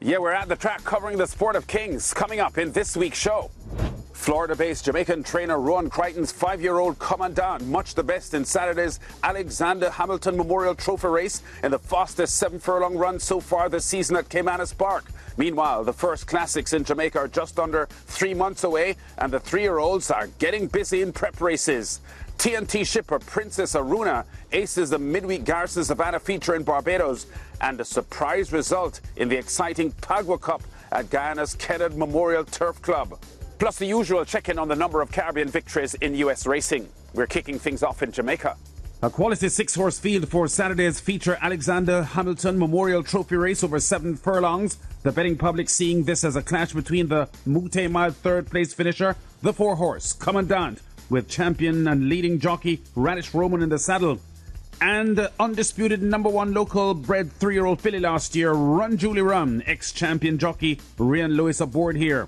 Yeah, we're at the track covering the sport of kings. Coming up in this week's show, Florida-based Jamaican trainer Rohan Crichton's 5-year-old Commandant, much the best in Saturday's Alexander Hamilton Memorial Trophy race in the fastest 7-furlong run so far this season at Caymanas Park. Meanwhile, the first classics in Jamaica are just under 3 months away, and the 3-year-olds are getting busy in prep races. TNT shipper Princess Aruna aces the midweek Garrison Savannah feature in Barbados, and a surprise result in the exciting Phagwah Cup at Guyana's Kennard Memorial Turf Club. Plus the usual check-in on the number of Caribbean victories in US racing. We're kicking things off in Jamaica. A quality 6-horse field for Saturday's feature Alexander Hamilton Memorial Trophy race over 7 furlongs. The betting public seeing this as a clash between the multi-mile third-place finisher, the 4-horse Commandant, with champion and leading jockey Radish Roman in the saddle, and undisputed #1 local bred 3-year-old filly last year, Run Julie Run, ex-champion jockey Ryan Lewis aboard here.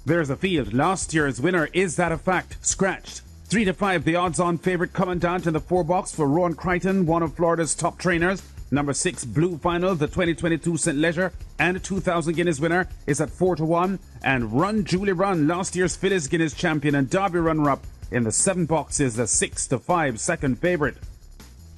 There's a field. Last year's winner is that a fact? Scratched. 3-5 the odds-on favourite Commandant in the 4-box for Rohan Crichton, one of Florida's top trainers. Number 6 Blue Final, the 2022 St. Leger and 2,000 Guineas winner, is at 4-1, and Run Julie Run, last year's Phyllis Guineas champion and Derby runner-up in the 7-box, is the 6-5 second favourite.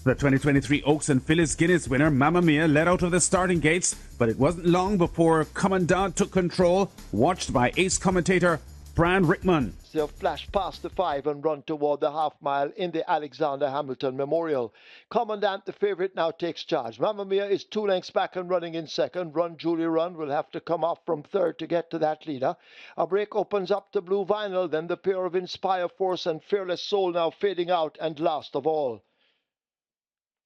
The 2023 Oaks and Phyllis Guineas winner Mamma Mia led out of the starting gates, but it wasn't long before Commandant took control, watched by ace commentator Bran Rickman. They'll flash past the 5 and run toward the half-mile in the Alexander Hamilton Memorial. Commandant, the favourite, now takes charge. Mamma Mia is 2 lengths back and running in second. Run Julie Run will have to come off from third to get to that leader. A break opens up to Blue Vinyl, then the pair of Inspire Force and Fearless Soul now fading out, and last of all,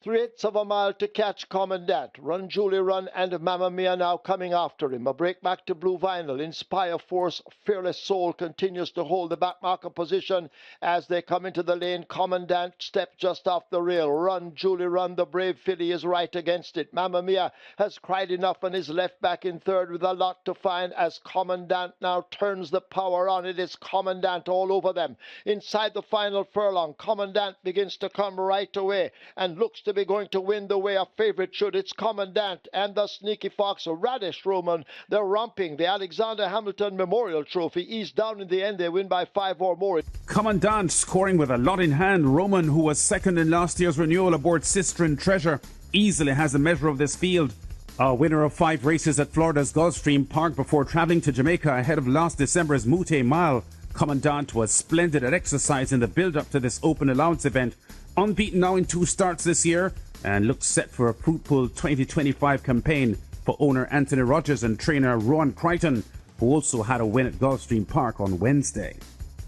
3/8 of a mile to catch Commandant. Run Julie Run and Mamma Mia now coming after him. A break back to Blue Vinyl. Inspire Force, Fearless Soul continues to hold the back marker position as they come into the lane. Commandant stepped just off the rail. Run Julie Run, the brave filly, is right against it. Mamma Mia has cried enough and is left back in third with a lot to find as Commandant now turns the power on. It is Commandant all over them. Inside the final furlong, Commandant begins to come right away and looks to be going to win the way a favourite should. It's Commandant and the sneaky fox Radish Roman. They're romping the Alexander Hamilton Memorial Trophy. East down in the end. They win by 5 or more. Commandant scoring with a lot in hand. Roman, who was second in last year's renewal aboard Sister and Treasure, easily has a measure of this field. A winner of 5 races at Florida's Gulfstream Park before travelling to Jamaica ahead of last December's multi-mile. Commandant was splendid at exercise in the build-up to this open allowance event. Unbeaten now in 2 starts this year, and looks set for a fruitful 2025 campaign for owner Anthony Rogers and trainer Rohan Crichton, who also had a win at Gulfstream Park on Wednesday.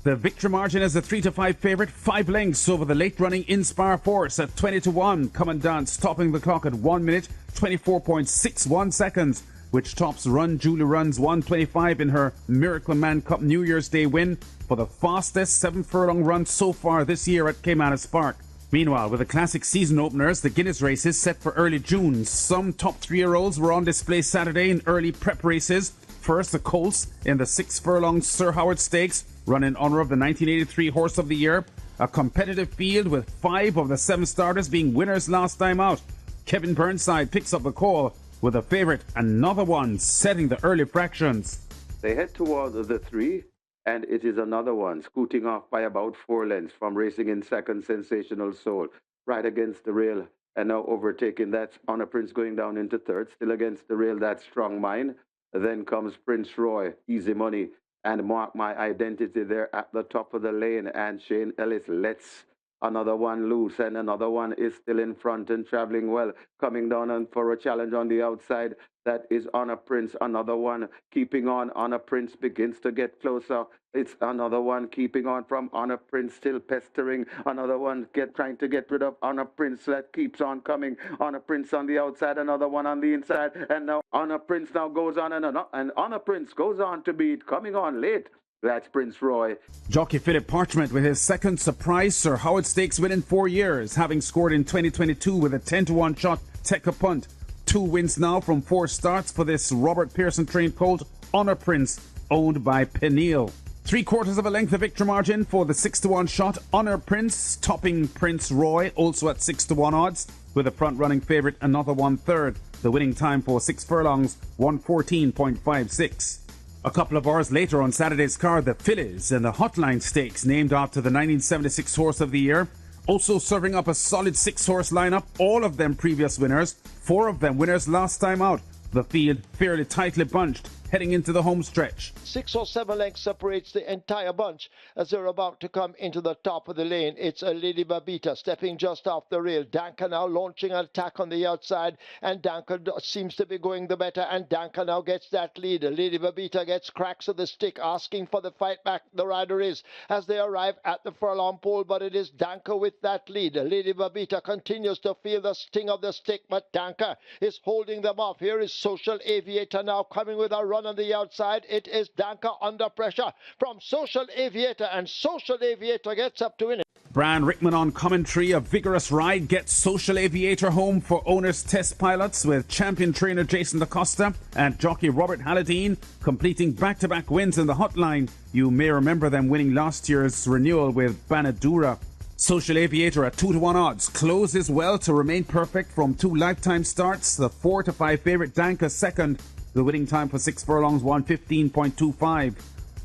The victory margin is a 3-5 favourite, 5 lengths over the late-running Inspire Force at 20-1. Commandant stopping the clock at 1 minute, 24.61 seconds, which tops Run Julie Run's 1:25 in her Miracle Man Cup New Year's Day win for the fastest 7-furlong run so far this year at Caymanas Park. Meanwhile, with the classic season openers, the Guinness race is set for early June. Some top 3-year-olds were on display Saturday in early prep races. First, the Colts in the 6-furlong Sir Howard Stakes, run in honour of the 1983 Horse of the Year. A competitive field with 5 of the 7 starters being winners last time out. Kevin Burnside picks up the call with a favourite, another one, setting the early fractions. They head toward the 3. And it is another one, scooting off by about 4 lengths from racing in second, Sensational Soul, right against the rail, and now overtaking. That's Honor Prince going down into third, still against the rail, that's Strong Mind. Then comes Prince Roy, Easy Money, and Mark My Identity there at the top of the lane, and Shane Ellis lets another one loose, and another one is still in front and traveling well, coming down and for a challenge on the outside. That is Honor Prince, another one keeping on. Honor Prince begins to get closer. It's another one keeping on from Honor Prince, still pestering. Another one trying to get rid of Honor Prince. That keeps on coming. Honor Prince on the outside, another one on the inside. And now Honor Prince now goes on and Honor Prince goes on to beat, coming on late. That's Prince Roy. Jockey Philip Parchment with his second surprise Sir Howard Stakes win in 4 years, having scored in 2022 with a 10-1 shot, take a punt. 2 wins now from 4 starts for this Robert Pearson trained colt, Honor Prince, owned by Peniel. 3/4 of a length of victory margin for the 6-1 shot, Honor Prince, topping Prince Roy, also at 6-1 odds, with a front running favourite, another 1/3. The winning time for 6 furlongs, 1:14.56. A couple of hours later on Saturday's card, the Fillies and the Hotline Stakes, named after the 1976 Horse of the Year. Also serving up a solid 6-horse lineup, all of them previous winners, 4 of them winners last time out. The field fairly tightly bunched, heading into the home stretch. 6 or 7 lengths separates the entire bunch as they're about to come into the top of the lane. It's a Lady Babita stepping just off the rail. Danka now launching an attack on the outside, and Danka seems to be going the better, and Danka now gets that lead. Lady Babita gets cracks of the stick, asking for the fight back. The rider is as they arrive at the furlong pole, but it is Danka with that lead. Lady Babita continues to feel the sting of the stick, but Danka is holding them off. Here is Social Aviator now coming with a run on the outside. It is Danka under pressure from Social Aviator, and Social Aviator gets up to win it. Brian Rickman on commentary. A vigorous ride gets Social Aviator home for owners test pilots, with champion trainer Jason DaCosta and jockey Robert Halladine completing back-to-back wins in the Hotline. You may remember them winning last year's renewal with Banadura. Social Aviator at 2-1 odds closes well to remain perfect from 2 lifetime starts. The 4-5 favourite Danka second. The winning time for 6 furlongs, 1:15.25.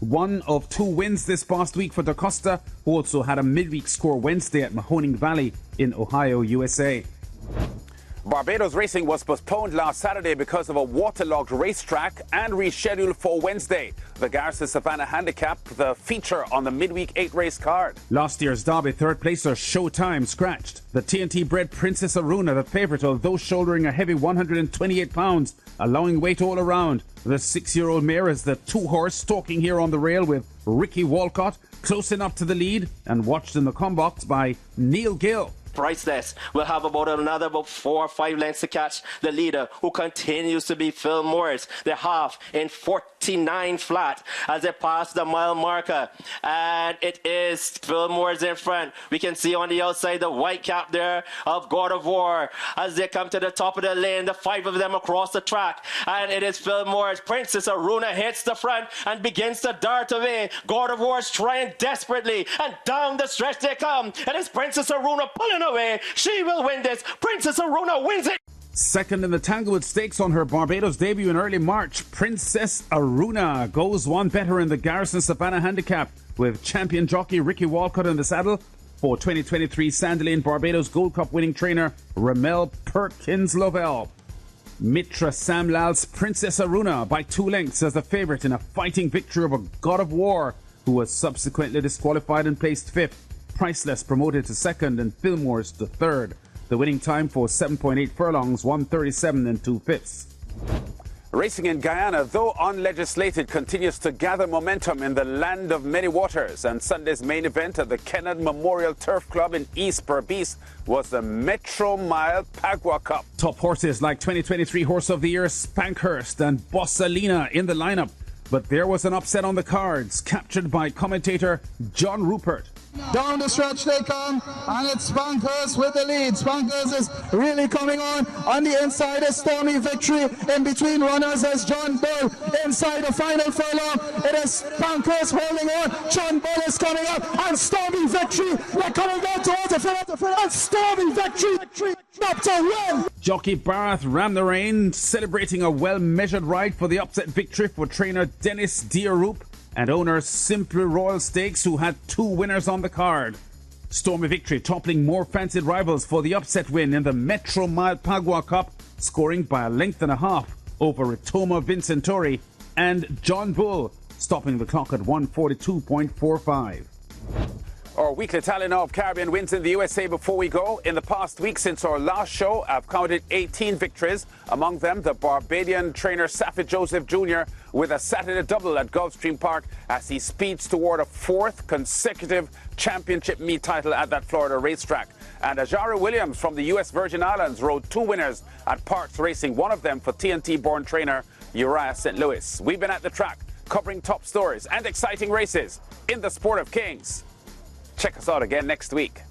One of 2 wins this past week for DaCosta, who also had a midweek score Wednesday at Mahoning Valley in Ohio, USA. Barbados racing was postponed last Saturday because of a waterlogged racetrack and rescheduled for Wednesday. The Garrison Savannah Handicap, the feature on the midweek 8-race card. Last year's Derby third placer Showtime scratched. The TNT bred Princess Aruna, the favourite, although shouldering a heavy 128 pounds, allowing weight all around. The 6-year-old mare is the 2-horse stalking here on the rail with Ricky Walcott close enough to the lead and watched in the combox by Neil Gill. Priceless will have another 4 or 5 lengths to catch the leader, who continues to be Phil Morris. The half in 49 flat as they pass the mile marker, and it is Phil Morris in front. We can see on the outside the white cap there of God of War as they come to the top of the lane, the 5 of them across the track, and it is Phil Morris. Princess Aruna hits the front and begins to dart away. God of War is trying desperately, and down the stretch they come. It is Princess Aruna pulling away. She will win this. Princess Aruna wins it. Second in the Tanglewood Stakes on her Barbados debut in early March, Princess Aruna goes one better in the Garrison Savannah Handicap, with champion jockey Ricky Walcott in the saddle for 2023 Sandalane Barbados Gold Cup winning trainer Ramel Perkins Lovell. Mitra Samlal's Princess Aruna by 2 lengths as the favourite in a fighting victory over God of War, who was subsequently disqualified and placed 5th. Priceless promoted to 2nd and Fillmore's to 3rd. The winning time for 7.8 furlongs, 1:37 2/5. Racing in Guyana, though unlegislated, continues to gather momentum in the land of many waters. And Sunday's main event at the Kennard Memorial Turf Club in East Berbice was the Metro Mile Phagwah Cup. Top horses like 2023 Horse of the Year Spankhurst and Bossalina in the lineup. But there was an upset on the cards, captured by commentator John Rupert. Down the stretch they come, and it's Spankhurst with the lead. Spankhurst is really coming on the inside. A stormy victory in between runners as John Bull inside the final furlong. It is Spankhurst holding on. John Bull is coming up, and stormy victory. They're coming down towards the finish, and stormy victory up to win. Jockey Barath ran the rein, celebrating a well-measured ride for the upset victory for trainer Dennis Dierup and owner Simple Royal Stakes, who had 2 winners on the card. Stormy victory toppling more fancied rivals for the upset win in the Metro Mile Phagwah Cup, scoring by a length and a half over Ritoma Vincentori and John Bull, stopping the clock at 1:42.45. Our weekly tally now of Caribbean wins in the USA before we go. In the past week since our last show, I've counted 18 victories. Among them, the Barbadian trainer Safi Joseph Jr. with a Saturday double at Gulfstream Park as he speeds toward a 4th consecutive championship meet title at that Florida racetrack. And Ajara Williams from the US Virgin Islands rode 2 winners at Parks Racing, one of them for TNT-born trainer Uriah St. Louis. We've been at the track covering top stories and exciting races in the Sport of Kings. Check us out again next week.